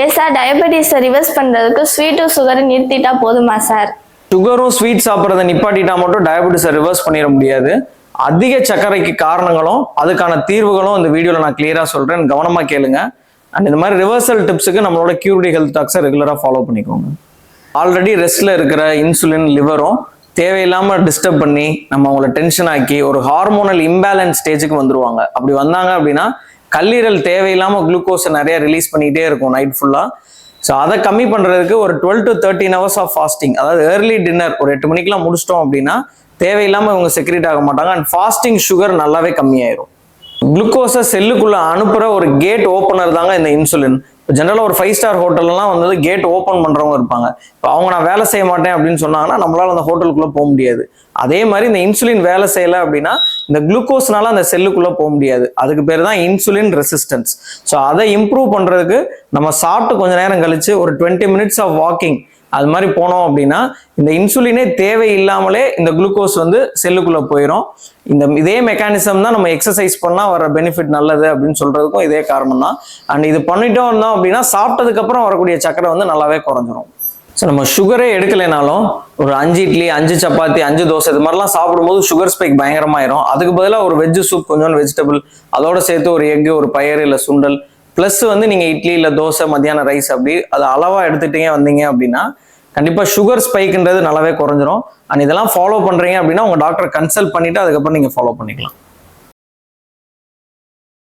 Yes sir, டயபெட்டிஸை reverse பண்ணுறதுக்கு ஸ்வீட்டும் சுகரும் நிறுத்திட்டா போதுமா சார்? சுகரும் ஸ்வீட் சாப்பிட்றத நிப்பாட்டிட்டா மட்டும் டயபெட்டிஸை ரிவர்ஸ் பண்ணிட முடியாது. அதிக சர்க்கரைக்கு காரணங்களும் அதுக்கான தீர்வுகளும் இந்த வீடியோவில் நான் கிளியராக சொல்கிறேன், கவனமாக கேளுங்க. அண்ட் இந்த மாதிரி ரிவர்சல் டிப்ஸுக்கு நம்மளோட கியூரிட்டி ஹெல்த் டாக்ஸை ரெகுலராக ஃபாலோ பண்ணிக்கோங்க. ஆல்ரெடி ரெஸ்ட்டில் இருக்கிற இன்சுலின் லிவரும் தேவையில்லாமல் டிஸ்டர்ப் பண்ணி நம்ம அவங்கள டென்ஷன் ஆக்கி ஒரு ஹார்மோனல் இம்பேலன்ஸ் ஸ்டேஜுக்கு வந்துருவாங்க. அப்படி வந்தாங்க அப்படின்னா கல்லீரல் தேவையில்லாமல் குளுக்கோஸை நிறைய ரிலீஸ் பண்ணிகிட்டே இருக்கும் நைட் ஃபுல்லாக. ஸோ அதை கம்மி பண்ணுறதுக்கு ஒரு 12 to 13 hours ஆஃப் ஃபாஸ்டிங், அதாவது ஏர்லி டின்னர் ஒரு 8 மணிக்கெலாம் முடிச்சிட்டோம் அப்படின்னா தேவையில்லாமல் இவங்க செக்ரேட் ஆக மாட்டாங்க. அண்ட் ஃபாஸ்டிங் சுகர் நல்லாவே கம்மியாயிரும். குளுக்கோஸை செல்லுக்குள்ளே அனுப்புகிற ஒரு கேட் ஓப்பனர் தாங்க இந்த இன்சுலின். இப்போ ஜென்ரலாக ஒரு 5-star ஹோட்டல்லாம் வந்து கேட் ஓப்பன் பண்ணுறவங்க இருப்பாங்க. இப்போ அவங்க நான் வேலை செய்ய மாட்டேன் அப்படின்னு சொன்னாங்கன்னா நம்மளால அந்த ஹோட்டலுக்குள்ளே போக முடியாது. அதே மாதிரி இந்த இன்சுலின் வேலை செய்யலை அப்படின்னா இந்த குளுக்கோஸ்னால அந்த செல்லுக்குள்ளே போக முடியாது. அதுக்கு பேர் தான் இன்சுலின் ரெசிஸ்டன்ஸ். ஸோ அதை இம்ப்ரூவ் பண்ணுறதுக்கு நம்ம சாப்பிட்டு கொஞ்ச நேரம் கழிச்சு ஒரு 20 minutes ஆஃப் வாக்கிங் அது மாதிரி போனோம் அப்படின்னா இந்த இன்சுலினே தேவையில்லாமலே இந்த குளுக்கோஸ் வந்து செல்லுக்குள்ளே போயிடும். இதே மெக்கானிசம் தான் நம்ம எக்ஸசைஸ் பண்ணால் வர பெனிஃபிட் நல்லது அப்படின்னு சொல்றதுக்கும் இதே காரணம் தான். அண்ட் இது பண்ணிட்டோம் இருந்தோம் அப்படின்னா சாப்பிட்டதுக்கு அப்புறம் வரக்கூடிய சக்கரை வந்து நல்லாவே குறைஞ்சிரும். ஸோ நம்ம சுகரே எடுக்கலைனாலும் ஒரு 5 இட்லி 5 சப்பாத்தி 5 தோசை இது மாதிரிலாம் சாப்பிடும்போது சுகர் ஸ்பைக் பயங்கரமாயிரும். அதுக்கு பதிலாக ஒரு வெஜ் சூப், கொஞ்சோண்டு வெஜிடபிள், அதோட சேர்த்து ஒரு எக்கு, ஒரு பயிறு இல்லை சுண்டல், ப்ளஸ் வந்து நீங்கள் இட்லி இல்லை தோசை, மத்தியானம் ரைஸ், அப்படி அதை அளவாக எடுத்துட்டீங்க வந்தீங்க அப்படின்னா கண்டிப்பாக சுகர் ஸ்பைக்குன்றது நல்லாவே குறைஞ்சிரும். அண்ட் இதெல்லாம் ஃபாலோ பண்ணுறீங்க அப்படின்னா உங்கள் டாக்டரை கன்சல்ட் பண்ணிவிட்டு அதுக்கப்புறம் நீங்கள் ஃபாலோ பண்ணிக்கலாம்.